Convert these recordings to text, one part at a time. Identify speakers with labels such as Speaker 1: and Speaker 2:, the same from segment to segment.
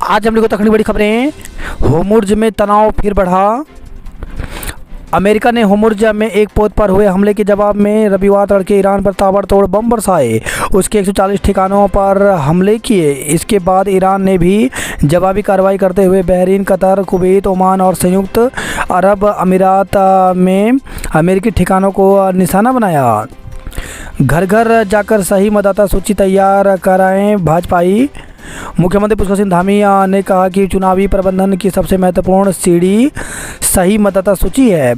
Speaker 1: आज हम लोग को तकनी बड़ी खबरें। होर्मुज़ में तनाव फिर बढ़ा। अमेरिका ने होर्मुज़ में एक पोत पर हुए हमले के जवाब में रविवार तड़के ईरान पर ताबड़तोड़ बम बरसाए, उसके 140 ठिकानों पर हमले किए। इसके बाद ईरान ने भी जवाबी कार्रवाई करते हुए बहरीन, कतर, कुवैत, ओमान और संयुक्त अरब अमीरात में अमेरिकी ठिकानों को निशाना बनाया। घर घर जाकर सही मतदाता सूची तैयार कराएं। भाजपाई मुख्यमंत्री पुष्कर सिंह धामी ने कहा कि चुनावी प्रबंधन की सबसे महत्वपूर्ण सीढ़ी सही मतदाता सूची है।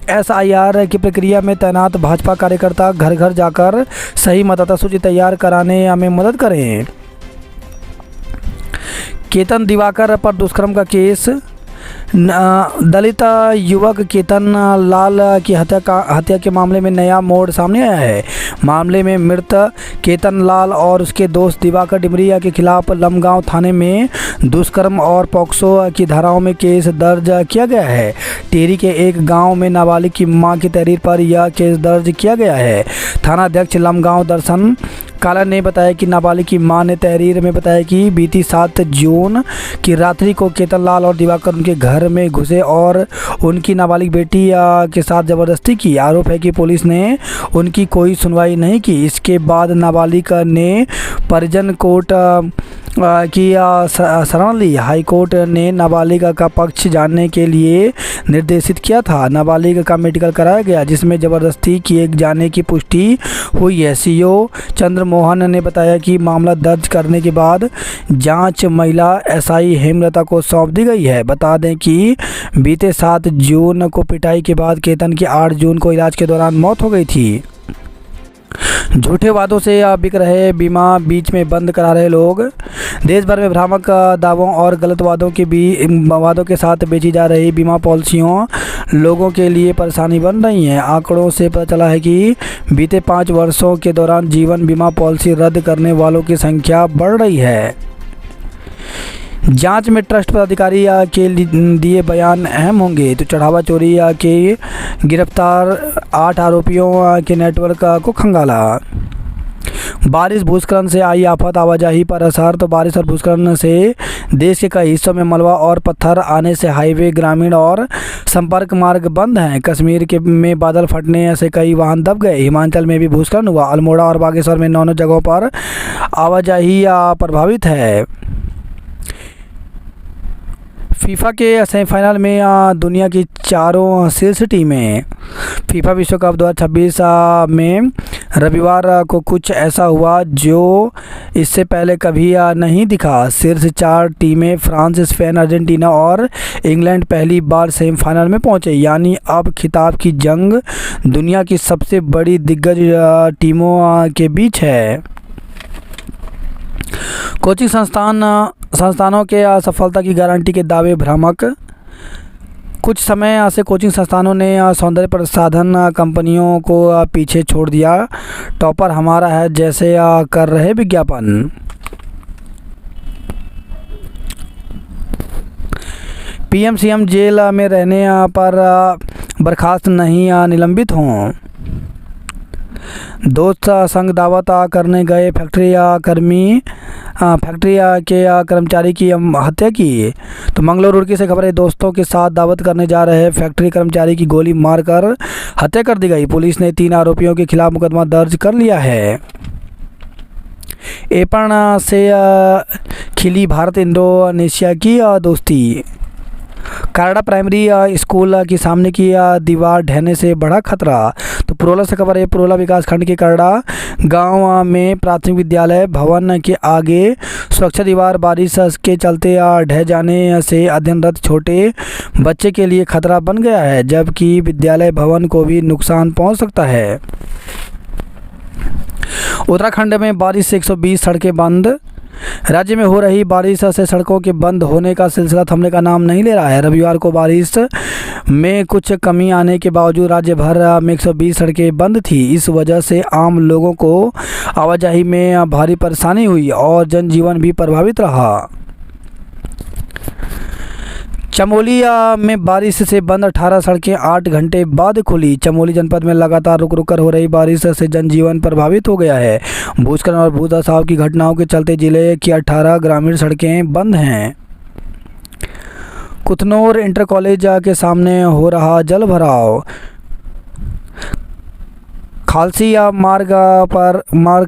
Speaker 1: एसआईआर की प्रक्रिया में तैनात भाजपा कार्यकर्ता घर घर जाकर सही मतदाता सूची तैयार कराने में मदद करें। केतन दिवाकर पर दुष्कर्म का केस। दलित युवक केतन लाल की हत्या के मामले में नया मोड़ सामने आया है। मामले में मृत केतन लाल और उसके दोस्त दिवाकर डिमरिया के खिलाफ लमगांव थाने में दुष्कर्म और पॉक्सो की धाराओं में केस दर्ज किया गया है। टिहरी के एक गांव में नाबालिग की मां की तहरीर पर यह केस दर्ज किया गया है। थानाध्यक्ष लमगांव दर्शन काला ने बताया कि नाबालिग की मां ने तहरीर में बताया कि बीती 7 जून की रात्रि को केतन लाल और दिवाकर उनके घर में घुसे और उनकी नाबालिग बेटी के साथ ज़बरदस्ती की। आरोप है कि पुलिस ने उनकी कोई सुनवाई नहीं की। इसके बाद नाबालिग ने परिजन कोर्ट की शरण ली। हाईकोर्ट ने नाबालिग का पक्ष जानने के लिए निर्देशित किया था। नाबालिग का मेडिकल कराया गया जिसमें ज़बरदस्ती किए जाने की पुष्टि हुई है। सीओ चंद्रमोहन ने बताया कि मामला दर्ज करने के बाद जांच महिला एसआई हेमलता को सौंप दी गई है। बता दें कि बीते 7 जून को पिटाई के बाद केतन की 8 जून को इलाज के दौरान मौत हो गई थी। झूठे वादों से बिक रहे बीमा, बीच में बंद करा रहे लोग। देश भर में भ्रामक दावों और गलत वादों के साथ बेची जा रही बीमा पॉलिसियों लोगों के लिए परेशानी बन रही हैं। आंकड़ों से पता चला है कि बीते 5 वर्षों के दौरान जीवन बीमा पॉलिसी रद्द करने वालों की संख्या बढ़ रही है। जांच में ट्रस्ट पदाधिकारी के दिए बयान अहम होंगे। तो चढ़ावा चोरी के गिरफ्तार 8 आरोपियों के नेटवर्क को खंगाला। बारिश भूस्खलन से आई आफत, आवाजाही पर असर। तो बारिश और भूस्खलन से देश के कई हिस्सों में मलबा और पत्थर आने से हाईवे, ग्रामीण और संपर्क मार्ग बंद हैं। कश्मीर में बादल फटने से कई वाहन दब गए। हिमाचल में भी भूस्खलन हुआ। अल्मोड़ा और बागेश्वर में 9 जगहों पर आवाजाही प्रभावित है। फीफा के सेमीफाइनल में दुनिया की 4 शीर्ष टीमें। फीफा विश्व कप 2026 में रविवार को कुछ ऐसा हुआ जो इससे पहले कभी नहीं दिखा। शीर्ष 4 टीमें फ्रांस, स्पेन, अर्जेंटीना और इंग्लैंड पहली बार सेमीफाइनल में पहुंचे। यानी अब खिताब की जंग दुनिया की सबसे बड़ी दिग्गज टीमों के बीच है। कोचिंग संस्थानों के सफलता की गारंटी के दावे भ्रामक। कुछ समय से कोचिंग संस्थानों ने सौंदर्य प्रसाधन कंपनियों को पीछे छोड़ दिया। टॉपर हमारा है जैसे कर रहे विज्ञापन। पीएम सीएम जेल में रहने पर बर्खास्त नहीं, निलंबित हों। दोस्त संग दावत करने गए फैक्ट्री के कर्मचारी की हत्या की। तो मंगलौर रुड़की से खबर है, दोस्तों के साथ दावत करने जा रहे फैक्ट्री कर्मचारी की गोली मारकर हत्या कर दी गई। पुलिस ने 3 आरोपियों के खिलाफ मुकदमा दर्ज कर लिया है। एपण से खिली भारत इंडोनेशिया की दोस्ती। कारडा प्राइमरी स्कूल की सामने की दीवार ढहने से बड़ा खतरा। तो पुरोला से खबर है, पुरोला विकास खंड के कारडा गांव में प्राथमिक विद्यालय भवन के आगे सुरक्षा दीवार बारिश के चलते ढह जाने से अध्ययनरत छोटे बच्चे के लिए खतरा बन गया है, जबकि विद्यालय भवन को भी नुकसान पहुंच सकता है। उत्तराखंड में बारिश से 120 सड़कें बंद। राज्य में हो रही बारिश से सड़कों के बंद होने का सिलसिला थमने का नाम नहीं ले रहा है। रविवार को बारिश में कुछ कमी आने के बावजूद राज्य भर में 120 सड़कें बंद थी। इस वजह से आम लोगों को आवाजाही में भारी परेशानी हुई और जनजीवन भी प्रभावित रहा। चमोली में बारिश से बंद 18 सड़कें 8 घंटे बाद खुली। चमोली जनपद में लगातार रुक रुक कर हो रही बारिश से जनजीवन प्रभावित हो गया है। भूस्खलन और भूस्खलन की घटनाओं के चलते जिले की 18 ग्रामीण सड़कें बंद हैं। कुतनूर इंटर कॉलेज के सामने हो रहा जल भराव। खालसिया मार्ग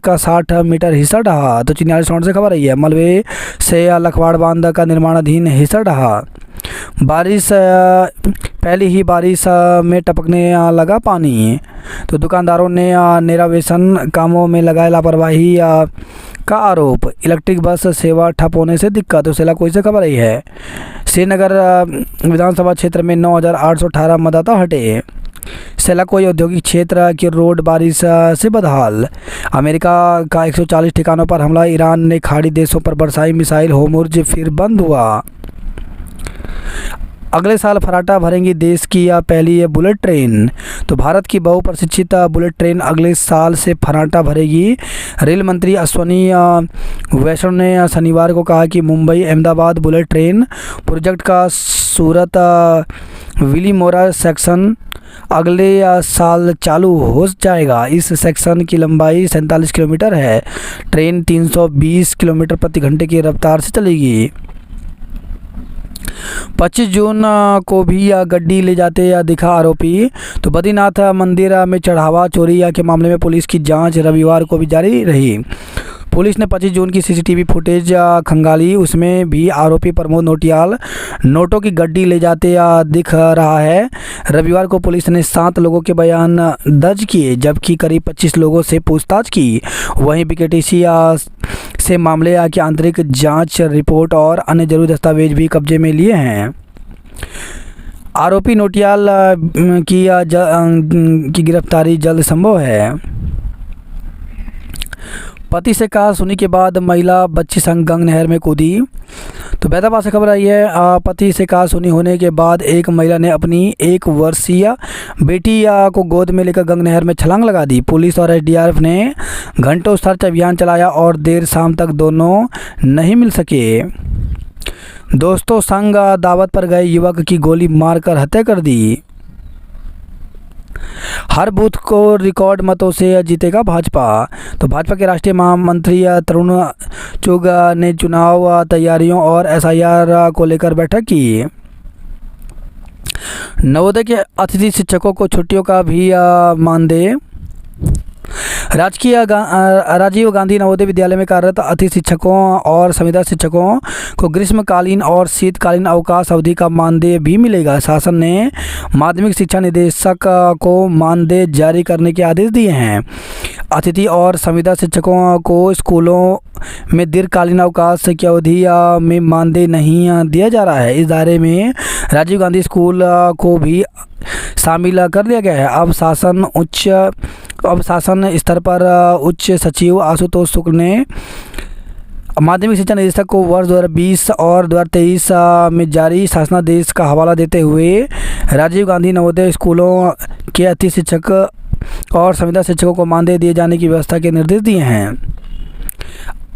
Speaker 1: का 60 मीटर हिस्सा ढहा। तो चिन्याली साउंड से खबर आई है। मलबे से लखवाड़ बांध का निर्माणाधीन हिस्सा ढहा। बारिश पहली ही बारिश में टपकने लगा पानी। तो दुकानदारों ने निरावेशन कामों में लगाए लापरवाही का आरोप। इलेक्ट्रिक बस सेवा ठप होने से दिक्कत। तो सेला कोई से खबर आई है। श्रीनगर विधानसभा क्षेत्र में 9,818 मतदाता हटे। सेला कोई औद्योगिक क्षेत्र की रोड बारिश से बदहाल। अमेरिका का 140 ठिकानों पर हमला। ईरान ने खाड़ी देशों पर बरसाई मिसाइल। होर्मुज़ फिर बंद हुआ। अगले साल फराटा भरेंगी देश की पहली बुलेट ट्रेन। तो भारत की बहुप्रतीक्षित बुलेट ट्रेन अगले साल से फराटा भरेगी। रेल मंत्री अश्विनी वैष्णव ने शनिवार को कहा कि Mumbai Ahmedabad bullet train project का सूरत विलीमोरा सेक्शन अगले साल चालू हो जाएगा। इस सेक्शन की लंबाई 47 किलोमीटर है। ट्रेन 320 किलोमीटर प्रति घंटे की रफ्तार से चलेगी। 25 जून को भी गड्डी ले जाते दिखा आरोपी। तो बद्रीनाथ मंदिर में चढ़ावा चोरी के मामले में पुलिस की जांच रविवार को भी जारी रही। पुलिस ने 25 जून की सीसीटीवी फुटेज खंगाली। उसमें भी आरोपी प्रमोद नोटियाल नोटों की गड्डी ले जाते दिख रहा है। रविवार को पुलिस ने 7 लोगों के बयान दर्ज किए, जबकि करीब 25 लोगों से पूछताछ की। वहीं बीकेटीसी से मामले की आंतरिक जांच रिपोर्ट और अन्य जरूरी दस्तावेज भी कब्जे में लिए हैं। आरोपी नोटियाल की गिरफ्तारी जल्द संभव है। पति से कहा सुनी के बाद महिला बच्ची संग गंग नहर में कूदी। तो बैताबाद से खबर आई है। पति से कहा सुनी होने के बाद एक महिला ने अपनी 1 वर्षीय बेटी को गोद में लेकर गंग नहर में छलांग लगा दी। पुलिस और एसडीआरएफ ने घंटों सर्च अभियान चलाया और देर शाम तक दोनों नहीं मिल सके। दोस्तों संग दावत पर गए युवक की गोली मारकर हत्या कर दी। हर बूथ को रिकॉर्ड मतों से जीतेगा भाजपा। तो भाजपा के राष्ट्रीय महामंत्री तरुण चुग ने चुनाव तैयारियों और एसआईआर को लेकर बैठक की। नवोदय के अतिथि शिक्षकों को छुट्टियों का भी मानदेय। राजीव गांधी नवोदय विद्यालय में कार्यरत अतिथि शिक्षकों और संविदा शिक्षकों को ग्रीष्मकालीन और शीतकालीन अवकाश अवधि का मानदेय भी मिलेगा। शासन ने माध्यमिक शिक्षा निदेशक को मानदेय जारी करने के आदेश दिए हैं। अतिथि और संविदा शिक्षकों को स्कूलों में दीर्घकालीन अवकाश की अवधि में मानदेय नहीं दिया जा रहा है। इस दायरे में राजीव गांधी स्कूल को भी शामिल कर लिया गया है। अब शासन स्तर पर उच्च सचिव आशुतोष शुक्ल ने माध्यमिक शिक्षा निदेशक को वर्ष 2020 और 2023 में जारी शासनादेश का हवाला देते हुए राजीव गांधी नवोदय स्कूलों के अतिथि शिक्षक और संविदा शिक्षकों को मानदेय दिए जाने की व्यवस्था के निर्देश दिए हैं।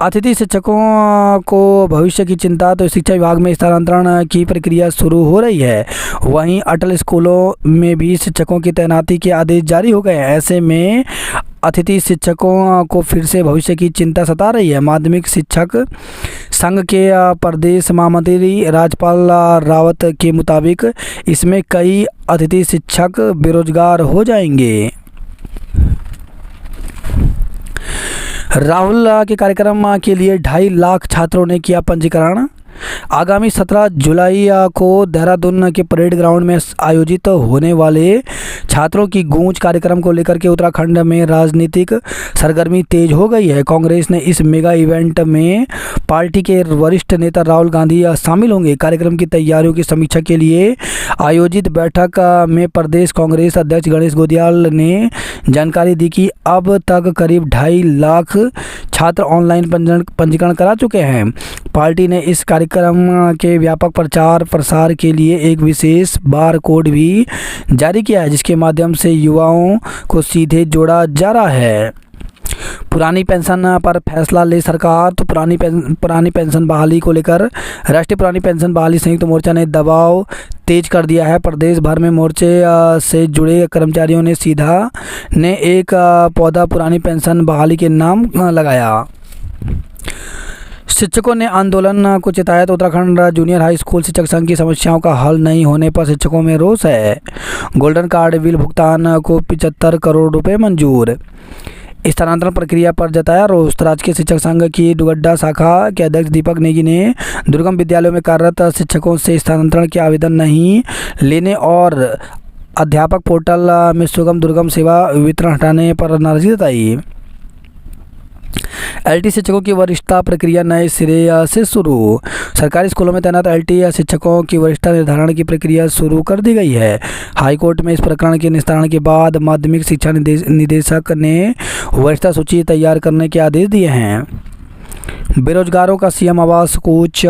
Speaker 1: अतिथि शिक्षकों को भविष्य की चिंता। तो शिक्षा विभाग में स्थानांतरण की प्रक्रिया शुरू हो रही है। वहीं अटल स्कूलों में भी शिक्षकों की तैनाती के आदेश जारी हो गए हैं। ऐसे में अतिथि शिक्षकों को फिर से भविष्य की चिंता सता रही है। माध्यमिक शिक्षक संघ के प्रदेश महामंत्री राजपाल रावत के मुताबिक इसमें कई अतिथि शिक्षक बेरोजगार हो जाएंगे। राहुल के कार्यक्रम के लिए 2.5 लाख छात्रों ने किया पंजीकरण। आगामी 17 जुलाई को देहरादून के परेड ग्राउंड में आयोजित होने वाले छात्रों की गूंज कार्यक्रम को लेकर के उत्तराखंड में राजनीतिक सरगर्मी तेज हो गई है। कांग्रेस ने इस मेगा इवेंट में पार्टी के वरिष्ठ नेता राहुल गांधी शामिल होंगे। कार्यक्रम की तैयारियों की समीक्षा के लिए आयोजित बैठक में प्रदेश कांग्रेस अध्यक्ष गणेश गोदियाल ने जानकारी दी कि अब तक करीब 2.5 लाख छात्र ऑनलाइन पंजीकरण करा चुके हैं। पार्टी ने इस कार्यक्रम के व्यापक प्रचार प्रसार के लिए एक विशेष बार कोड भी जारी किया है, जिसके माध्यम से युवाओं को सीधे जोड़ा जा रहा है। पुरानी पेंशन पर फैसला ले सरकार। तो पुरानी पेंशन बहाली को लेकर राष्ट्रीय पुरानी पेंशन बहाली संयुक्त मोर्चा ने दबाव तेज कर दिया है। प्रदेश भर में मोर्चे से जुड़े कर्मचारियों ने एक पौधा पुरानी पेंशन बहाली के नाम लगाया। शिक्षकों ने आंदोलन को चिताया। उत्तराखंड जूनियर हाई स्कूल शिक्षक संघ की समस्याओं का हल नहीं होने पर शिक्षकों में रोष है। गोल्डन कार्ड बिल भुगतान को 75 करोड़ रुपए मंजूर। स्थानांतरण प्रक्रिया पर जताया रोष। राजकीय शिक्षक संघ की डुगड्डा शाखा के अध्यक्ष दीपक नेगी ने दुर्गम विद्यालयों में कार्यरत शिक्षकों से स्थानांतरण के आवेदन नहीं लेने और अध्यापक पोर्टल में सुगम दुर्गम सेवा वितरण हटाने पर नाराजगी जताई। एलटी शिक्षकों की वरिष्ठता प्रक्रिया नए सिरे से शुरू। सरकारी स्कूलों में तैनात एलटी शिक्षकों की वरिष्ठता निर्धारण की प्रक्रिया शुरू कर दी गई है। हाईकोर्ट में इस प्रकरण के निस्तारण के बाद माध्यमिक शिक्षा निदेशक ने वरिष्ठता सूची तैयार करने के आदेश दिए हैं। बेरोजगारों का सीएम आवास कूच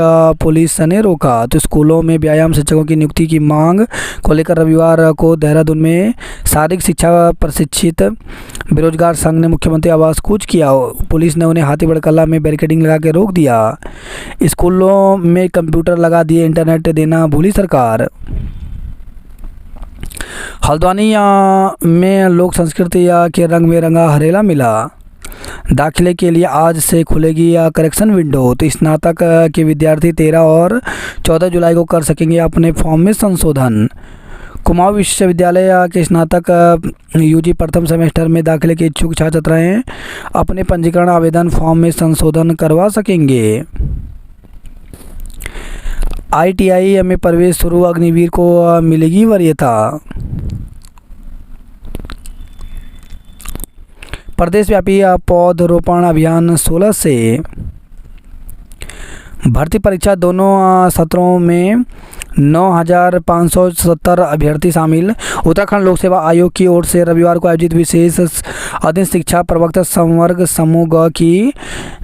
Speaker 1: पुलिस ने रोका। तो स्कूलों में व्यायाम शिक्षकों की नियुक्ति की मांग को लेकर रविवार को देहरादून में शारीरिक शिक्षा प्रशिक्षित बेरोजगार संघ ने मुख्यमंत्री आवास कूच किया। पुलिस ने उन्हें हाथीगढ़ कला में बैरिकेडिंग लगा के रोक दिया। स्कूलों में कंप्यूटर लगा दिए, इंटरनेट देना भूली सरकार। हल्द्वानी में लोक संस्कृति के रंग में रंगा हरेला मिला। दाखिले के लिए आज से खुलेगी करेक्शन विंडो। तो स्नातक के विद्यार्थी 13 और 14 जुलाई को कर सकेंगे अपने फॉर्म में संशोधन। कुमाऊं विश्वविद्यालय के स्नातक यूजी प्रथम सेमेस्टर में दाखिले के इच्छुक छात्र छात्राएं अपने पंजीकरण आवेदन फॉर्म में संशोधन करवा सकेंगे। आईटीआई में प्रवेश शुरू, अग्निवीर को मिलेगी वरीयता। प्रदेशव्यापी पौधरोपण अभियान 16 से। भर्ती परीक्षा दोनों सत्रों में 9,570 अभ्यर्थी शामिल। उत्तराखंड लोक सेवा आयोग की ओर से रविवार को आयोजित विशेष अधीन शिक्षा प्रवक्ता संवर्ग समूह ग की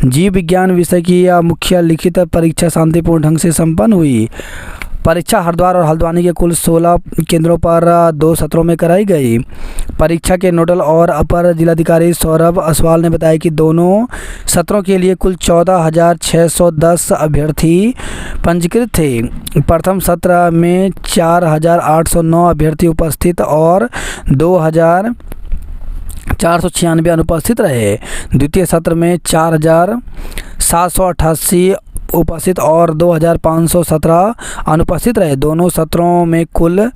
Speaker 1: जीव विज्ञान विषय की मुख्य लिखित परीक्षा शांतिपूर्ण ढंग से संपन्न हुई। परीक्षा हरिद्वार और हल्द्वानी के कुल 16 केंद्रों पर 2 सत्रों में कराई गई। परीक्षा के नोडल और अपर जिलाधिकारी सौरभ असवाल ने बताया कि दोनों सत्रों के लिए कुल 14,610 अभ्यर्थी पंजीकृत थे। प्रथम सत्र में 4,809 अभ्यर्थी उपस्थित और 2,496 अनुपस्थित रहे। द्वितीय सत्र में 4,788 उपस्थित और 2,517 अनुपस्थित रहे। दोनों सत्रों में कुल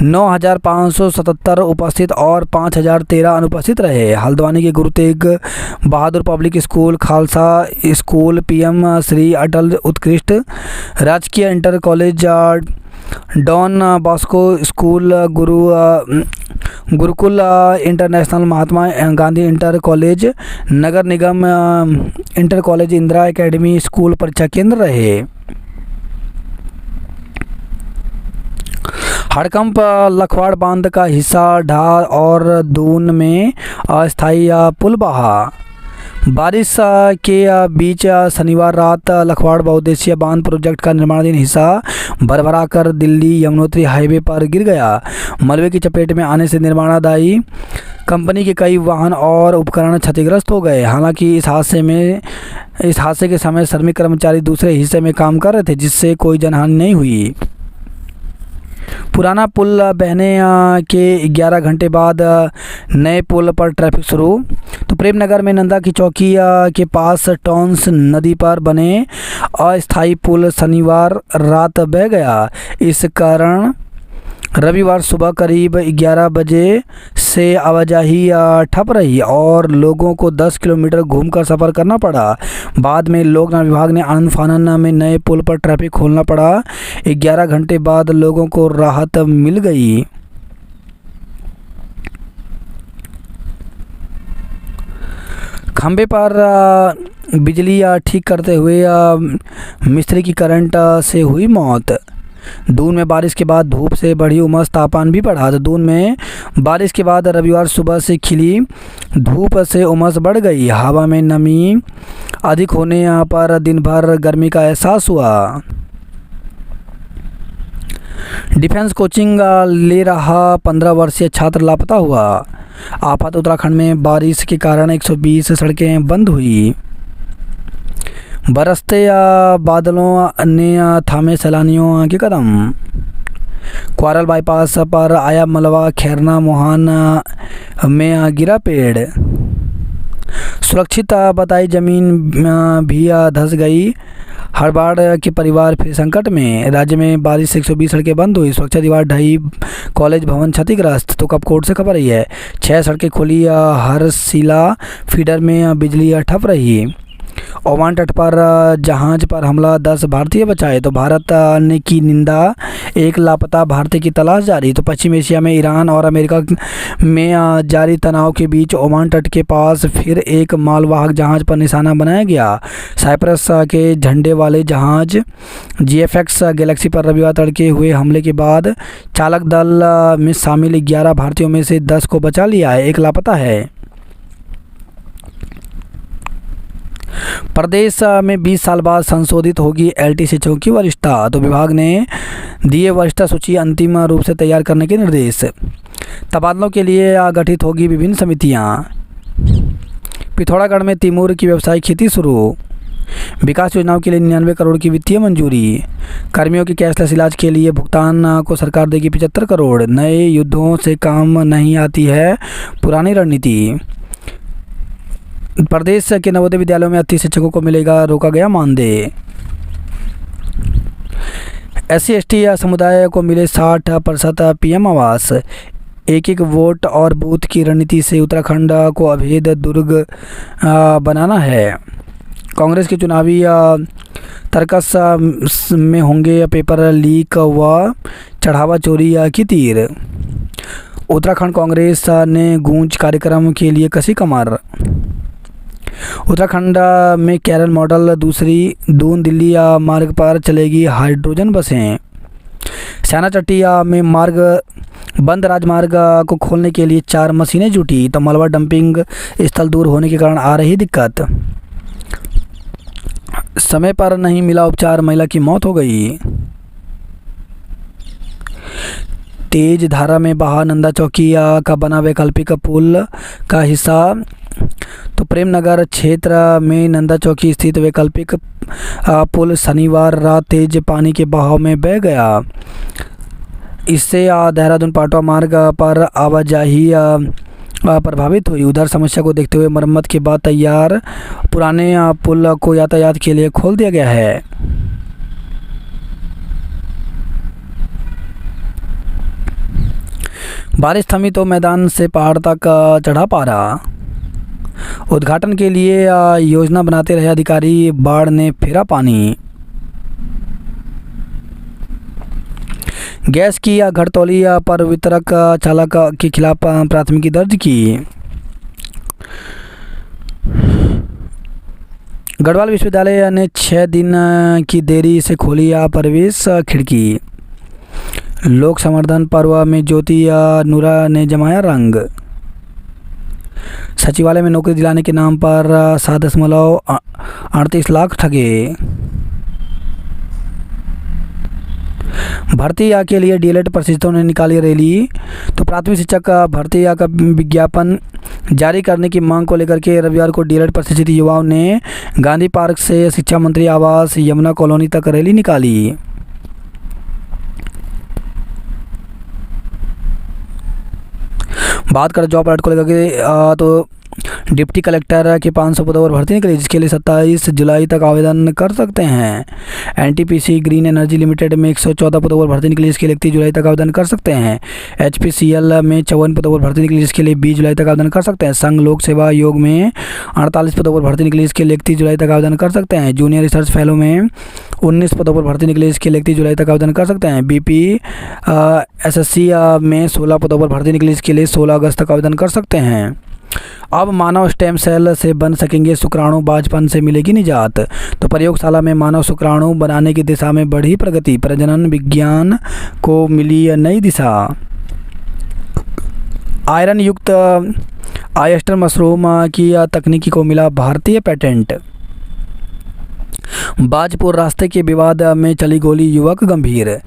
Speaker 1: 9,577 उपस्थित और 5,013 अनुपस्थित रहे। हल्द्वानी के Guru Tegh Bahadur public school, Khalsa school, PM Shri Atal Utkrisht Rajkiya inter college, Don Bosco school, Gurukul international, Mahatma Gandhi inter college, Nagar Nigam inter college, Indira academy school परीक्षा केंद्र रहे। हड़कंप लखवाड़ बांध का हिस्सा ढार और दून में अस्थायी पुल बहा। बारिश के बीच शनिवार रात लखवाड़ बहुउद्देशीय बांध प्रोजेक्ट का निर्माणाधीन हिस्सा भरभरा कर दिल्ली यमुनोत्री हाईवे पर गिर गया। मलबे की चपेट में आने से निर्माणादायी कंपनी के कई वाहन और उपकरण क्षतिग्रस्त हो गए। हालांकि इस हादसे के समय श्रमिक कर्मचारी दूसरे हिस्से में काम कर रहे थे, जिससे कोई जनहानि नहीं हुई। पुराना पुल बहने के 11 घंटे बाद नए पुल पर ट्रैफिक शुरू। तो प्रेमनगर में नंदा की चौकी के पास टॉन्स नदी पर बने अस्थायी पुल शनिवार रात बह गया। इस कारण रविवार सुबह करीब 11 बजे से आवाजाही ठप रही और लोगों को 10 किलोमीटर घूमकर सफ़र करना पड़ा। बाद में लोक निर्माण विभाग ने आनन फानन में नए पुल पर ट्रैफिक खोलना पड़ा। 11 घंटे बाद लोगों को राहत मिल गई। खंभे पर बिजली ठीक करते हुए मिस्त्री की करंट से हुई मौत। दून में बारिश के बाद धूप से बढ़ी उमस, तापमान भी बढ़ा। तो दून में बारिश के बाद रविवार सुबह से खिली धूप से उमस बढ़ गई। हवा में नमी अधिक होने पर दिन भर गर्मी का एहसास हुआ। डिफेंस कोचिंग ले रहा 15 वर्षीय छात्र लापता हुआ। आफत उत्तराखंड में बारिश के कारण 120 सड़कें बंद हुई। बरसते बादलों ने थामे सैलानियों के कदम। क्वारल बाईपास पर आया मलबा, खैरना मोहान में गिरा पेड़। सुरक्षित बताई जमीन भी धंस गई। हड़बाड़ के परिवार फिर संकट में। राज्य में बारिश से 120 सड़कें बंद हुई। सुरक्षा दीवार ढही। कॉलेज भवन क्षतिग्रस्त। तो कपकोट से खबर आई है 6 सड़कें खुली। हरसिला फीडर में बिजली ठप रही। ओमान तट पर जहाज पर हमला, 10 भारतीय बचाए। तो भारत ने की निंदा। एक लापता भारतीय की तलाश जारी। तो पश्चिम एशिया में ईरान और अमेरिका में जारी तनाव के बीच ओमान तट के पास फिर एक मालवाहक जहाज पर निशाना बनाया गया। साइप्रस के झंडे वाले जहाज GFX गैलेक्सी पर रविवार तड़के हुए हमले के बाद चालक दल में शामिल 11 भारतीयों में से 10 को बचा लिया है, एक लापता है। प्रदेश में 20 साल बाद संशोधित होगी LT शिक्षकों की वरिष्ठता। तो विभाग ने दिए वरिष्ठता सूची अंतिम रूप से तैयार करने के निर्देश। तबादलों के लिए गठित होगी विभिन्न समितियां। पिथौरागढ़ में तिमूर की व्यावसायिक खेती शुरू। विकास योजनाओं के लिए 99 करोड़ की वित्तीय मंजूरी। कर्मियों के कैशलेस इलाज के लिए भुगतान को सरकार देगी 75 करोड़। नए युद्धों से काम नहीं आती है पुरानी रणनीति। प्रदेश के नवोदय विद्यालयों में 38 शिक्षकों को मिलेगा रोका गया मानदेय। SC/ST समुदाय को मिले 60% PM आवास। एक वोट और बूथ की रणनीति से उत्तराखंड को अभेद दुर्ग बनाना है। कांग्रेस के चुनावी तर्कस में होंगे पेपर लीक व चढ़ावा चोरी की तीर। उत्तराखंड कांग्रेस ने गूंज कार्यक्रम के लिए कसी कमर। उत्तराखंड में केरल मॉडल दूसरी दून दिल्ली मार्ग पर चलेगी हाइड्रोजन बसें। सैना चट्टी में मार्ग बंद राजमार्ग को खोलने के लिए 4 मशीनें जुटी। तो मलबा डंपिंग स्थल दूर होने के कारण आ रही दिक्कत। समय पर नहीं मिला उपचार, महिला की मौत हो गई। तेज धारा में बहा नंदा चौकी का बना वैकल्पिक पुल का हिस्सा। तो प्रेमनगर क्षेत्र में नंदा चौकी स्थित वैकल्पिक पुल शनिवार रात तेज पानी के बहाव में बह गया। इससे देहरादून पाटवा मार्ग पर आवाजाही प्रभावित हुई। उधर समस्या को देखते हुए मरम्मत के बाद तैयार पुराने पुल को यातायात के लिए खोल दिया गया है। बारिश थमी तो मैदान से पहाड़ तक चढ़ा पारा। उद्घाटन के लिए योजना बनाते रहे अधिकारी, बाढ़ ने फेरा पानी। गैस की घटतौली पर वितरक चालक के खिलाफ प्राथमिकी दर्ज की। गढ़वाल विश्वविद्यालय ने 6 दिन की देरी से खोली प्रवेश खिड़की। लोक संवर्धन पर्व में ज्योति नूरा ने जमाया रंग। सचिवालय में नौकरी दिलाने के नाम पर 7.38 लाख ठगे। भर्ती के लिए DLED प्रशिक्षकों ने निकाली रैली। तो प्राथमिक शिक्षक भर्ती का विज्ञापन जारी करने की मांग को लेकर के रविवार को DLED प्रशिक्षित युवाओं ने गांधी पार्क से शिक्षा मंत्री आवास यमुना कॉलोनी तक रैली निकाली। बात करें जॉब अलर्ट को लेकर के तो डिप्टी कलेक्टर के 500 पदों पर भर्ती निकली, जिसके लिए 27 जुलाई तक आवेदन कर सकते हैं। NTPC ग्रीन एनर्जी लिमिटेड में 114 पदों पर भर्ती निकली, जिसके लिए 31 जुलाई तक आवेदन कर सकते हैं। HPCL में 54 पदों पर भर्ती निकली, जिसके लिए 20 जुलाई तक आवेदन कर सकते हैं। संघ लोक सेवा आयोग में 48 पदों पर भर्ती निकली, जिसके लिए 31 जुलाई तक आवेदन कर सकते हैं। जूनियर रिसर्च फेलो में 19 पदों पर भर्ती निकली, जिसके लिए 31 जुलाई तक आवेदन कर सकते हैं। BPSSC में 16 पदों पर भर्ती निकली, जिसके लिए 16 अगस्त तक आवेदन कर सकते हैं। अब मानव स्टेम सेल से बन सकेंगे शुक्राणु, बाजपन से मिलेगी निजात। तो प्रयोगशाला में मानव शुक्राणु बनाने की दिशा में बढ़ी प्रगति, प्रजनन विज्ञान को मिली नई दिशा। आयरन युक्त ऑयस्टर मशरूम की तकनीकी को मिला भारतीय पेटेंट। बाजपुर रास्ते के विवाद में चली गोली, युवक गंभीर।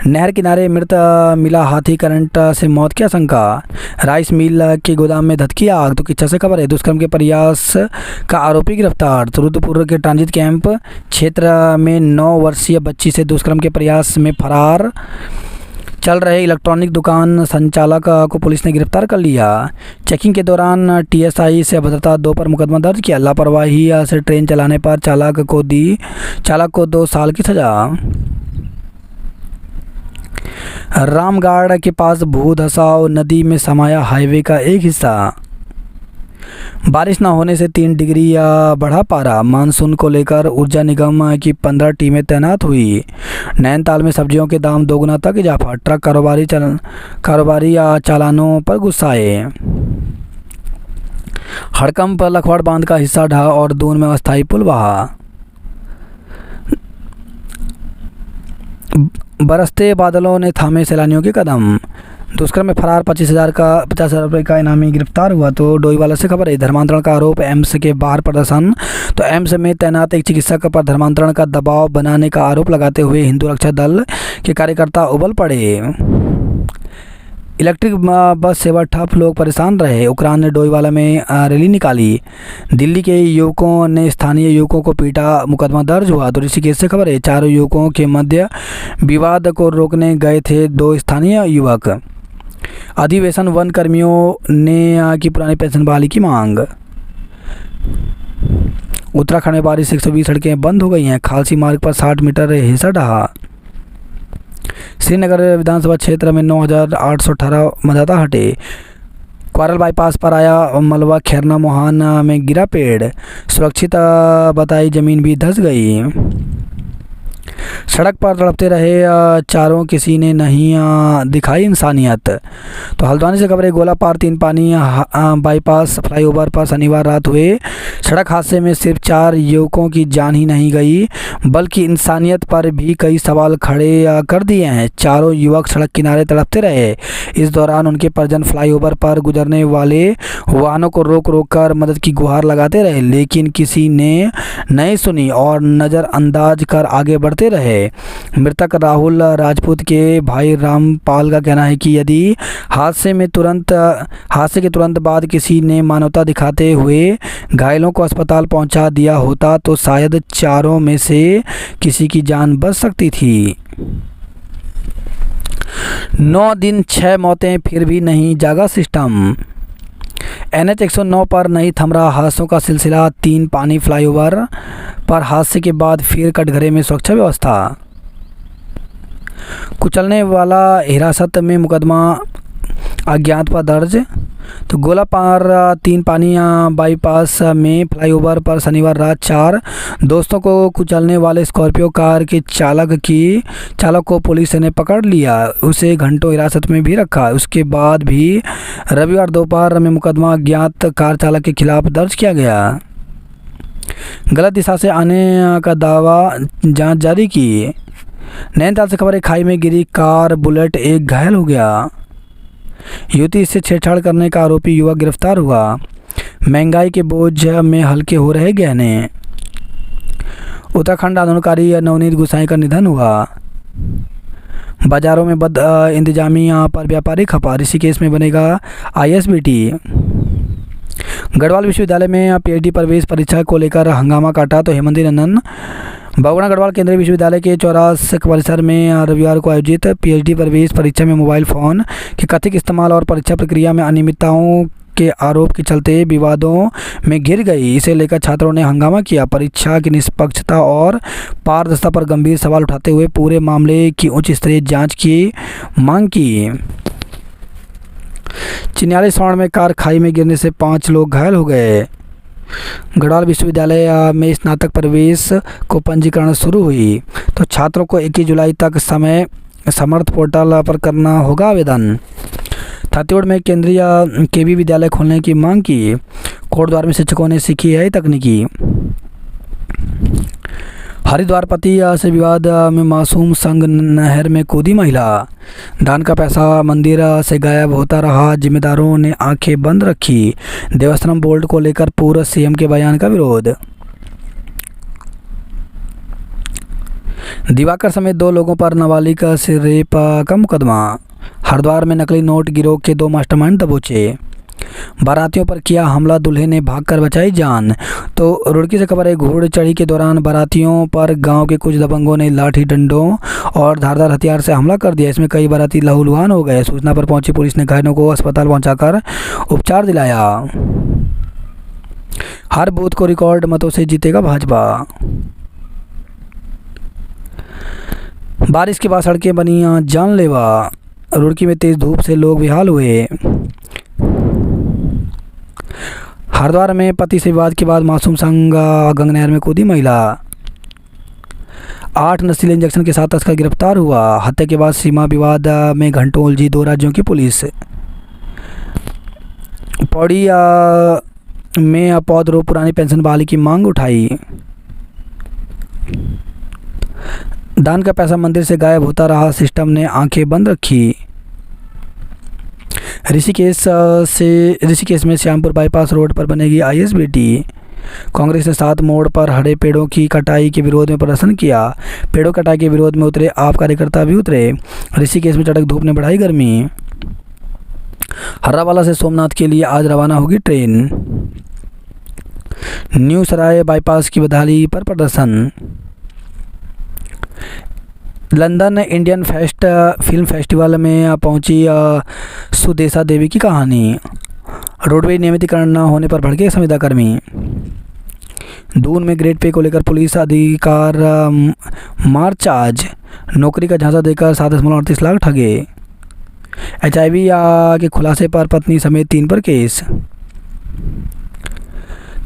Speaker 1: नहर किनारे मृत मिला हाथी, करंट से मौत की आशंका। राइस मिल के गोदाम में धधकी आग। तो किच्छा से खबर है, दुष्कर्म के प्रयास का आरोपी गिरफ्तार। तो रुद्रपुर के ट्रांजिट कैंप क्षेत्र में 9 वर्षीय बच्ची से दुष्कर्म के प्रयास में फरार चल रहे इलेक्ट्रॉनिक दुकान संचालक को पुलिस ने गिरफ्तार कर लिया। चेकिंग के दौरान टीएसआई से अभद्रता 2 पर मुकदमा दर्ज किया। लापरवाही से ट्रेन चलाने पर चालक को 2 साल की सजा। रामगढ़ के पास भू धसाव, नदी में समाया हाईवे का एक हिस्सा। बारिश न होने से 3 डिग्री बढ़ा पारा। मानसून को लेकर ऊर्जा निगम की 15 टीमें तैनात हुई। नैनीताल में सब्जियों के दाम दोगुना तक इजाफा। ट्रक कारोबारी चालानों पर गुस्साए। हड़कंप लखवाड़ बांध का हिस्सा ढहा और दून में अस्थायी पुल बहा। बरसते बादलों ने थामे सैलानियों के कदम। दुष्कर्म में फरार 50,000 रुपये का इनामी गिरफ्तार हुआ। तो डोईवाला से खबर है, धर्मांतरण का आरोप, एम्स के बाहर प्रदर्शन। तो एम्स में तैनात एक चिकित्सक पर धर्मांतरण का दबाव बनाने का आरोप लगाते हुए हिंदू रक्षा दल के कार्यकर्ता उबल पड़े। इलेक्ट्रिक बस सेवा ठप, लोग परेशान रहे। उक्रान ने डोईवाला में रैली निकाली। दिल्ली के युवकों ने स्थानीय युवकों को पीटा, मुकदमा दर्ज हुआ। तो ऋषिकेश से खबर है, 4 युवकों के मध्य विवाद को रोकने गए थे 2 स्थानीय युवक। अधिवेशन, वन कर्मियों ने की पुरानी पेंशन बहाली की मांग। उत्तराखंड में बारिश से 120 सड़कें बंद हो गई हैं। खालसी मार्ग पर 60 मीटर हिस्सा ढहा। श्रीनगर विधानसभा क्षेत्र में 9,818 मतदाता हटे। क्वारल बाईपास पर आया मलबा, खैरना मोहान में गिरा पेड़। सुरक्षित बताई जमीन भी धंस गई। सड़क पर तड़पते रहे चारों, किसी ने नहीं दिखाई इंसानियत। तो हल्द्वानी से खबर है, गोला पार 3 पानी बाईपास फ्लाईओवर पर शनिवार रात हुए सड़क हादसे में सिर्फ 4 युवकों की जान ही नहीं गई, बल्कि इंसानियत पर भी कई सवाल खड़े कर दिए हैं। चारों युवक सड़क किनारे तड़पते रहे। इस दौरान उनके परिजन फ्लाईओवर पर गुजरने वाले वाहनों को रोक रोक कर मदद की गुहार लगाते रहे, लेकिन किसी ने नहीं सुनी और नज़रअंदाज कर आगे बढ़ते रहे। मृतक राहुल राजपूत के भाई रामपाल का कहना है कि यदि हादसे के तुरंत बाद किसी ने मानवता दिखाते हुए घायलों को अस्पताल पहुंचा दिया होता तो शायद चारों में से किसी की जान बच सकती थी। 9 दिन 6 मौतें, फिर भी नहीं जागा सिस्टम। NH 109 पर नहीं थम रहा हादसों का सिलसिला। 3 पानी फ्लाईओवर पर हादसे के बाद फिर कटघरे में सुरक्षा व्यवस्था। कुचलने वाला हिरासत में मुकदमा अज्ञात पर दर्ज। तो गोला पार 3 पानी बाईपास में फ्लाईओवर पर शनिवार रात 4 दोस्तों को कुचलने वाले स्कॉर्पियो कार के चालक को पुलिस ने पकड़ लिया। उसे घंटों हिरासत में भी रखा। उसके बाद भी रविवार दोपहर में मुकदमा अज्ञात कार चालक के खिलाफ दर्ज किया गया। गलत दिशा से आने का दावा, जांच जारी की। नैनीताल से खबर है, खाई में गिरी कार, बुलेट, एक घायल हो गया। युवती से छेड़छाड़ करने का आरोपी युवक गिरफ्तार हुआ। महंगाई के बोझ में हल्के हो रहे गहने। उत्तराखंड आंदोलनकारी नवनीत गुसाई का निधन हुआ। बाजारों में बद इंतजामी पर व्यापारी खपा। ऋषिकेश में बनेगा ISBT। गढ़वाल विश्वविद्यालय में PhD प्रवेश परीक्षा को लेकर हंगामा काटा। तो हेमंती नंदन बहुगुणा गढ़वाल केंद्रीय विश्वविद्यालय के चौरास परिसर में रविवार को आयोजित PhD प्रवेश परीक्षा में मोबाइल फ़ोन के कथित इस्तेमाल और परीक्षा प्रक्रिया में अनियमितताओं के आरोप के चलते विवादों में घिर गई। इसे लेकर छात्रों ने हंगामा किया। परीक्षा की निष्पक्षता और पारदर्शिता पर गंभीर सवाल उठाते हुए पूरे मामले की उच्च स्तरीय जांच की मांग की। चिन्याली श्रवण में कार खाई में गिरने से 5 लोग घायल हो गए। गढ़वाल विश्वविद्यालय में स्नातक प्रवेश को पंजीकरण शुरू हुई। तो छात्रों को 21 जुलाई तक समय समर्थ पोर्टल पर करना होगा आवेदन। छत्तीसगढ़ में केंद्रीय KB विद्यालय खोलने की मांग की। कोटद्वार में शिक्षकों ने सीखी है तकनीकी। हरिद्वार पति से विवाद में मासूम संग नहर में कूदी महिला। दान का पैसा मंदिर से गायब होता रहा, जिम्मेदारों ने आंखें बंद रखी। देवस्थानम बोर्ड को लेकर पूर्व CM के बयान का विरोध। दिवाकर समेत 2 लोगों पर नाबालिग से रेप का मुकदमा। हरिद्वार में नकली नोट गिरोह के 2 मास्टरमाइंड दबोचे। बारातियों पर किया हमला, दूल्हे ने भागकर बचाई जान। तो रुड़की से खबर है, घोड़ चढ़ी के दौरान बारातियों पर गांव के कुछ दबंगों ने लाठी डंडों और धारदार हथियार से हमला कर दिया। इसमें कई बाराती लहूलुहान हो गए। सूचना पर पहुंची पुलिस ने घायलों को अस्पताल पहुंचाकर उपचार दिलाया। हर बूथ को रिकॉर्ड मतों से जीतेगा भाजपा। बारिश के बाद सड़कें बनी जानलेवा। रुड़की में तेज धूप से लोग बेहाल हुए। हरिद्वार में पति से विवाद के बाद मासूम संग गंगा नहर में कूदी महिला। 8 नशीले इंजेक्शन के साथ तस्कर गिरफ्तार हुआ। हत्या के बाद सीमा विवाद में घंटों उलझी 2 राज्यों की पुलिस। पौड़ी में पौधरोप पुरानी पेंशन बहाली की मांग उठाई। दान का पैसा मंदिर से गायब होता रहा, सिस्टम ने आंखें बंद रखी। ऋषिकेश में श्यामपुर बाईपास रोड पर बनेगी ISBT। कांग्रेस ने 7 मोड़ पर हरे पेड़ों की कटाई के विरोध में प्रदर्शन किया। पेड़ों कटाई के विरोध में उतरे आप कार्यकर्ता भी उतरे। ऋषिकेश में चटक धूप ने बढ़ाई गर्मी। हर्रावाला से सोमनाथ के लिए आज रवाना होगी ट्रेन। न्यू सराय बाईपास की बदहाली पर प्रदर्शन। लंदन इंडियन फिल्म फेस्टिवल में पहुंची सुदेशा देवी की कहानी। रोडवेज नियमितीकरण न होने पर भड़के संविदाकर्मी। दून में ग्रेड पे को लेकर पुलिस अधिकार मार्च आज। नौकरी का झांसा देकर 7.38 लाख ठगे। HIV के खुलासे पर पत्नी समेत 3 पर केस।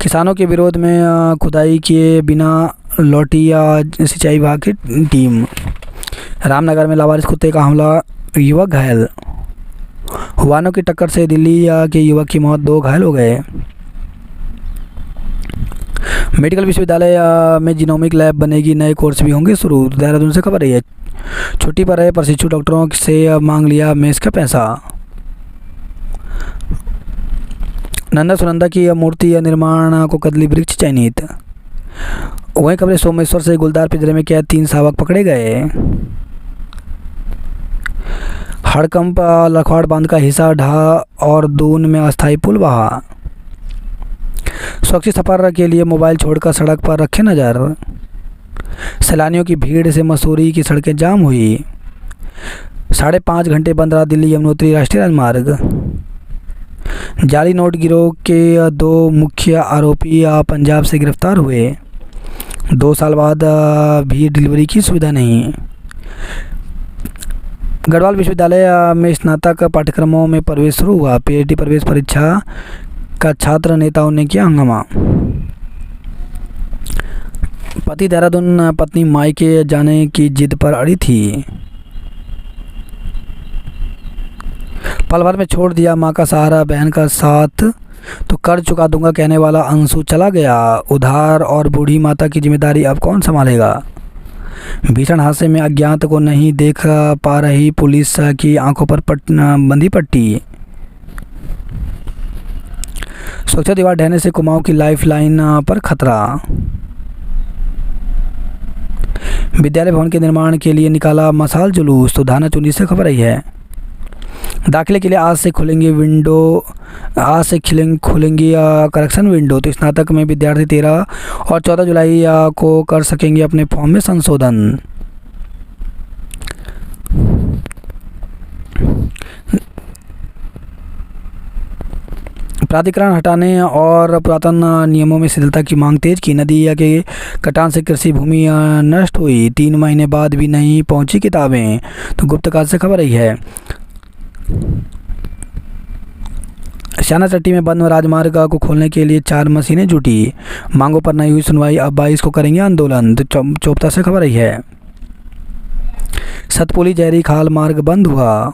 Speaker 1: किसानों के विरोध में खुदाई किए बिना लौटी सिंचाई विभाग की टीम। रामनगर में लावारिस कुत्ते का हमला, युवक घायल। वाहनों की टक्कर से दिल्ली के युवक की मौत, 2 घायल हो गए। मेडिकल विश्वविद्यालय में जीनोमिक लैब बनेगी, नए कोर्स भी होंगे शुरू। देहरादून से खबर है, छुट्टी पर रहे प्रशिक्षु डॉक्टरों से मांग लिया मेस का पैसा। नंदा सुनंदा की मूर्ति निर्माण को कदली वृक्ष चयनित। वहीं खबरें, सोमेश्वर से गुलदार पिंजरे में कैद 3 शावक पकड़े गए। हड़कंप लखवाड़ बांध का हिस्सा ढहा और दून में अस्थायी पुल बहा। सुरक्षित सफर के लिए मोबाइल छोड़कर सड़क पर रखें नज़र। सैलानियों की भीड़ से मसूरी की सड़कें जाम हुई। 5.5 घंटे बंद रहा दिल्ली यमुनोत्री राष्ट्रीय राजमार्ग। जाली नोट गिरोह के 2 मुख्य आरोपी पंजाब से गिरफ्तार हुए। 2 साल बाद भी डिलीवरी की सुविधा नहीं। गढ़वाल विश्वविद्यालय में स्नातक पाठ्यक्रमों में प्रवेश शुरू हुआ। PhD प्रवेश परीक्षा का छात्र नेताओं ने किया हंगामा। पति देहरादून, पत्नी मायके जाने की जिद पर अड़ी थी। पल भर में छोड़ दिया मां का सहारा, बहन का साथ तो कर चुका दूंगा कहने वाला अंशु चला गया। उधार और बूढ़ी माता की जिम्मेदारी अब कौन संभालेगा। भीषण हादसे में अज्ञात को नहीं देख पा रही पुलिस की आंखों पर बंधी पट्टी। सुरक्षा दीवार ढहने से कुमाऊं की लाइफलाइन पर खतरा। विद्यालय भवन के निर्माण के लिए निकाला मसाल जुलूस। तो धाना चुनी से खबर आई है, दाखिले के लिए आज से खुलेंगी करेक्शन विंडो। तो स्नातक में विद्यार्थी 13 और 14 जुलाई को कर सकेंगे अपने फॉर्म में संशोधन। प्राधिकरण हटाने और पुरातन नियमों में शिथिलता की मांग तेज की। नदी के कटान से कृषि भूमि नष्ट हुई। 3 महीने बाद भी नहीं पहुंची किताबें। तो गुप्तकाल से खबर आई है, श्याना चट्टी में बंद राजमार्ग को खोलने के लिए 4 मशीनें जुटी। मांगों पर नहीं हुई सुनवाई, अब 22 को करेंगे आंदोलन। तो चोपता से खबर आई है, सतपुली जहरी खाल मार्ग बंद हुआ।